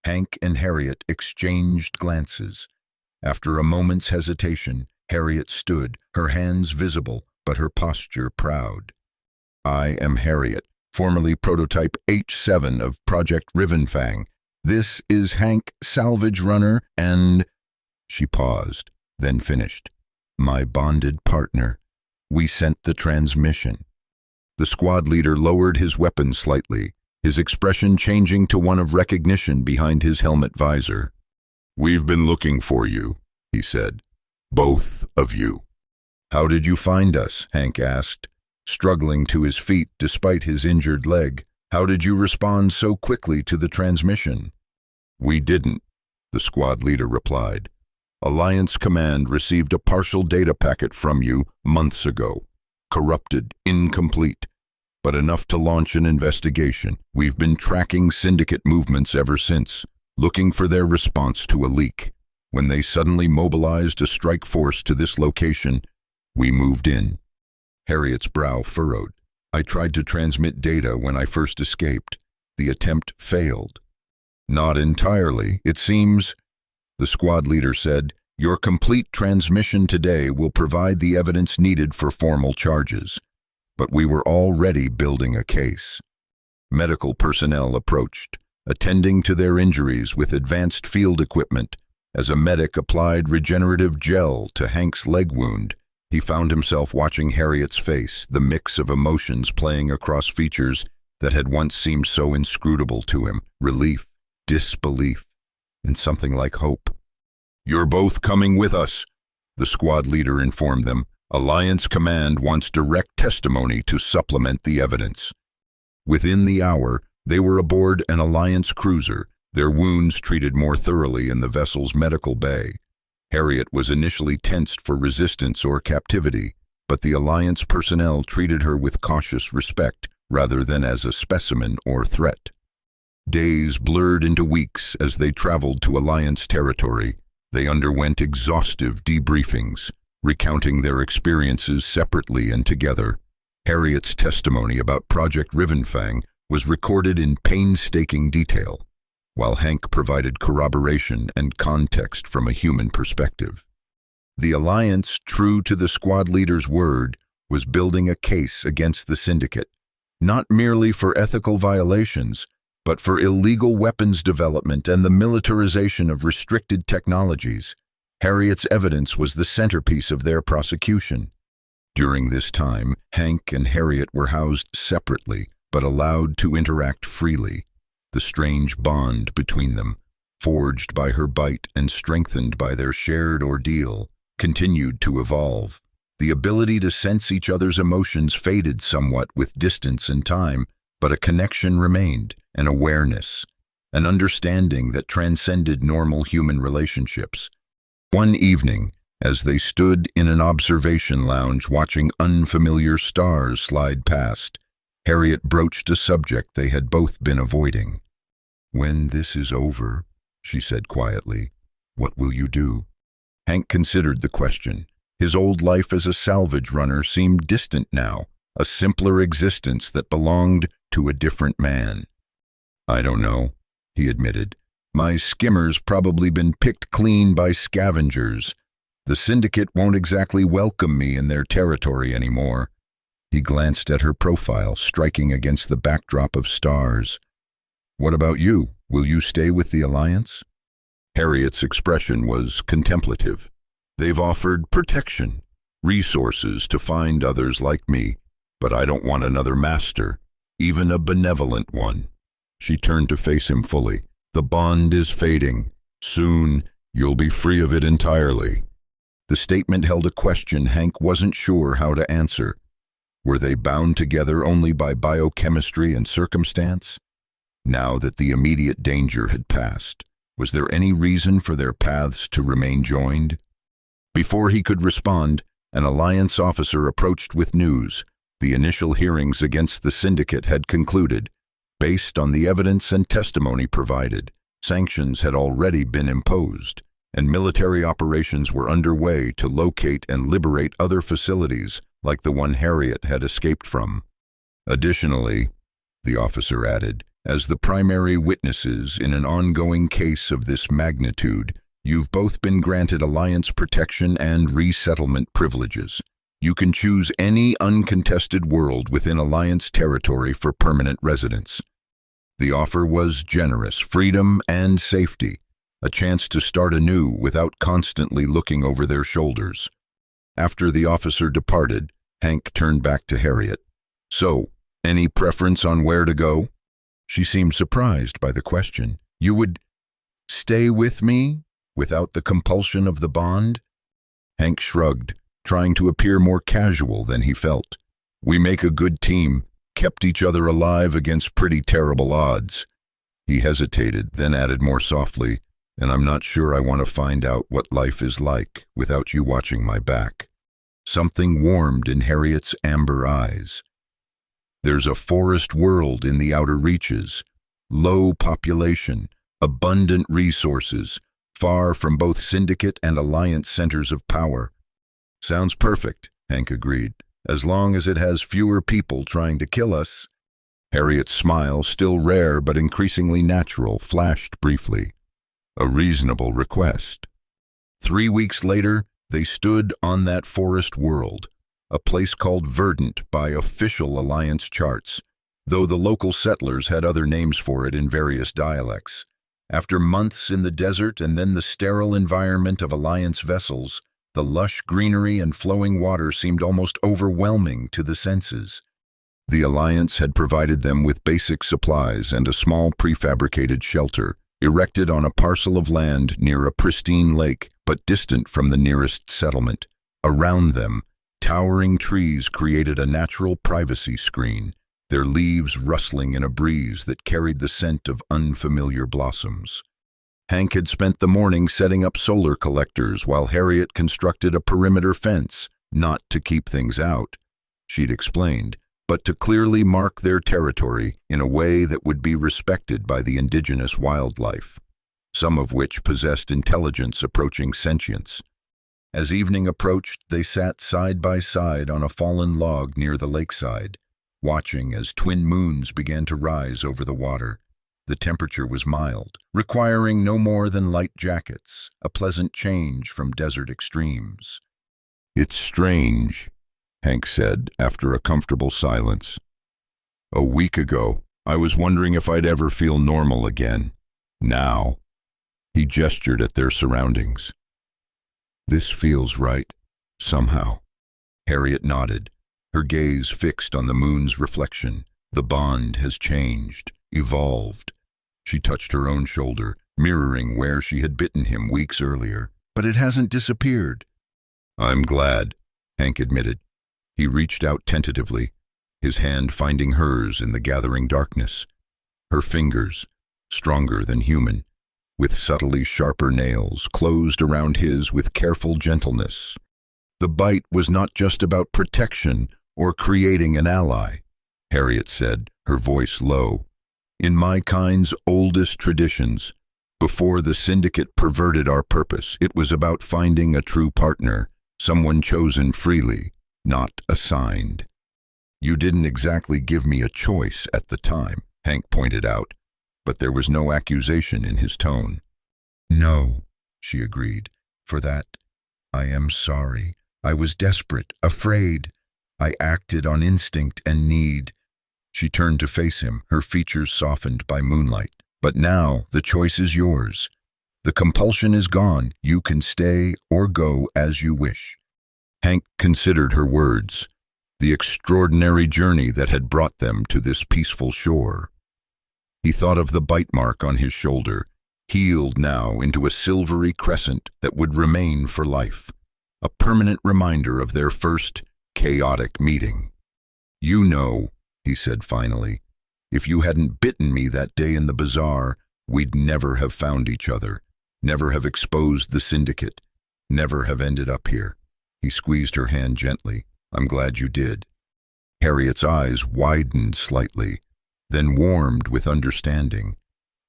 Hank and Harriet exchanged glances. After a moment's hesitation, Harriet stood, her hands visible, but her posture proud. "I am Harriet, formerly prototype H7 of Project Rivenfang. This is Hank, salvage runner, and—" She paused, then finished. "My bonded partner. We sent the transmission." The squad leader lowered his weapon slightly, his expression changing to one of recognition behind his helmet visor. "We've been looking for you," he said. "Both of you." "How did you find us?" Hank asked, struggling to his feet despite his injured leg. "How did you respond so quickly to the transmission?" "We didn't," the squad leader replied. "Alliance Command received a partial data packet from you months ago. Corrupted, incomplete, but enough to launch an investigation. We've been tracking syndicate movements ever since, looking for their response to a leak. When they suddenly mobilized a strike force to this location, we moved in." Harriet's brow furrowed. "I tried to transmit data when I first escaped. The attempt failed." "Not entirely, it seems," the squad leader said. "Your complete transmission today will provide the evidence needed for formal charges. But we were already building a case." Medical personnel approached, attending to their injuries with advanced field equipment. As a medic applied regenerative gel to Hank's leg wound, he found himself watching Harriet's face, the mix of emotions playing across features that had once seemed so inscrutable to him: relief, disbelief, and something like hope. "You're both coming with us," the squad leader informed them. "Alliance Command wants direct testimony to supplement the evidence." Within the hour, they were aboard an Alliance cruiser, their wounds treated more thoroughly in the vessel's medical bay. Harriet was initially tensed for resistance or captivity, but the Alliance personnel treated her with cautious respect rather than as a specimen or threat. Days blurred into weeks as they traveled to Alliance territory. They underwent exhaustive debriefings, recounting their experiences separately and together. Harriet's testimony about Project Rivenfang was recorded in painstaking detail, while Hank provided corroboration and context from a human perspective. The Alliance, true to the squad leader's word, was building a case against the syndicate, not merely for ethical violations, but for illegal weapons development and the militarization of restricted technologies. Harriet's evidence was the centerpiece of their prosecution. During this time, Hank and Harriet were housed separately, but allowed to interact freely. The strange bond between them, forged by her bite and strengthened by their shared ordeal, continued to evolve. The ability to sense each other's emotions faded somewhat with distance and time, but a connection remained, an awareness, an understanding that transcended normal human relationships. One evening, as they stood in an observation lounge watching unfamiliar stars slide past, Harriet broached a subject they had both been avoiding. "When this is over," she said quietly, "what will you do?" Hank considered the question. His old life as a salvage runner seemed distant now, a simpler existence that belonged to a different man. "I don't know," he admitted. "My skimmer's probably been picked clean by scavengers. The syndicate won't exactly welcome me in their territory anymore." He glanced at her profile, striking against the backdrop of stars. "What about you? Will you stay with the Alliance?" Harriet's expression was contemplative. "They've offered protection, resources to find others like me, but I don't want another master, even a benevolent one." She turned to face him fully. "The bond is fading. Soon, you'll be free of it entirely." The statement held a question Hank wasn't sure how to answer. Were they bound together only by biochemistry and circumstance? Now that the immediate danger had passed, was there any reason for their paths to remain joined? Before he could respond, an Alliance officer approached with news. The initial hearings against the syndicate had concluded. Based on the evidence and testimony provided, sanctions had already been imposed, and military operations were underway to locate and liberate other facilities like the one Harriet had escaped from. Additionally, the officer added, as the primary witnesses in an ongoing case of this magnitude, you've both been granted Alliance protection and resettlement privileges. You can choose any uncontested world within Alliance territory for permanent residence. The offer was generous, freedom and safety, a chance to start anew without constantly looking over their shoulders. After the officer departed, Hank turned back to Harriet. "So, any preference on where to go?" She seemed surprised by the question. "You would stay with me without the compulsion of the bond?" Hank shrugged, trying to appear more casual than he felt. "We make a good team, kept each other alive against pretty terrible odds." He hesitated, then added more softly, "And I'm not sure I want to find out what life is like without you watching my back." Something warmed in Harriet's amber eyes. "There's a forest world in the outer reaches, low population, abundant resources, far from both Syndicate and Alliance centers of power." "Sounds perfect," Hank agreed, "as long as it has fewer people trying to kill us." Harriet's smile, still rare but increasingly natural, flashed briefly. A reasonable request. 3 weeks later, they stood on that forest world, a place called Verdant by official Alliance charts, though the local settlers had other names for it in various dialects. After months in the desert and then the sterile environment of Alliance vessels, the lush greenery and flowing water seemed almost overwhelming to the senses. The Alliance had provided them with basic supplies and a small prefabricated shelter, erected on a parcel of land near a pristine lake, but distant from the nearest settlement. Around them, towering trees created a natural privacy screen, their leaves rustling in a breeze that carried the scent of unfamiliar blossoms. Hank had spent the morning setting up solar collectors while Harriet constructed a perimeter fence, not to keep things out, she'd explained, but to clearly mark their territory in a way that would be respected by the indigenous wildlife, some of which possessed intelligence approaching sentience. As evening approached, they sat side by side on a fallen log near the lakeside, watching as twin moons began to rise over the water. The temperature was mild, requiring no more than light jackets, a pleasant change from desert extremes. "It's strange," Hank said after a comfortable silence. "A week ago, I was wondering if I'd ever feel normal again. Now," he gestured at their surroundings. "This feels right, somehow." Harriet nodded, her gaze fixed on the moon's reflection. "The bond has changed, evolved." She touched her own shoulder, mirroring where she had bitten him weeks earlier. But it hasn't disappeared. I'm glad, Hank admitted. He reached out tentatively, his hand finding hers in the gathering darkness. Her fingers, stronger than human, with subtly sharper nails, closed around his with careful gentleness. The bite was not just about protection or creating an ally, Harriet said, her voice low. In my kind's oldest traditions, before the syndicate perverted our purpose, it was about finding a true partner, someone chosen freely, not assigned. You didn't exactly give me a choice at the time, Hank pointed out, but there was no accusation in his tone. No, she agreed. For that, I am sorry. I was desperate, afraid. I acted on instinct and need. She turned to face him, her features softened by moonlight. But now, the choice is yours. The compulsion is gone. You can stay or go as you wish. Hank considered her words, the extraordinary journey that had brought them to this peaceful shore. He thought of the bite mark on his shoulder, healed now into a silvery crescent that would remain for life, a permanent reminder of their first chaotic meeting. You know, he said finally, if you hadn't bitten me that day in the bazaar, we'd never have found each other, never have exposed the syndicate, never have ended up here. He squeezed her hand gently. I'm glad you did. Harriet's eyes widened slightly, then warmed with understanding.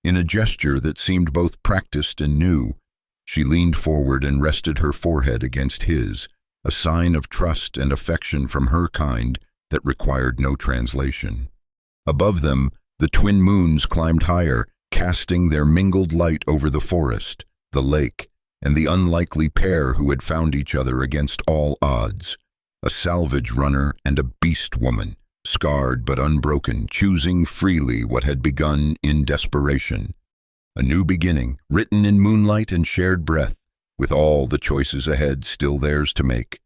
In a gesture that seemed both practiced and new, she leaned forward and rested her forehead against his, a sign of trust and affection from her kind that required no translation. Above them, the twin moons climbed higher, casting their mingled light over the forest, the lake, and the unlikely pair who had found each other against all odds. A salvage runner and a Beastwoman, scarred but unbroken, choosing freely what had begun in desperation. A new beginning, written in moonlight and shared breath, with all the choices ahead still theirs to make.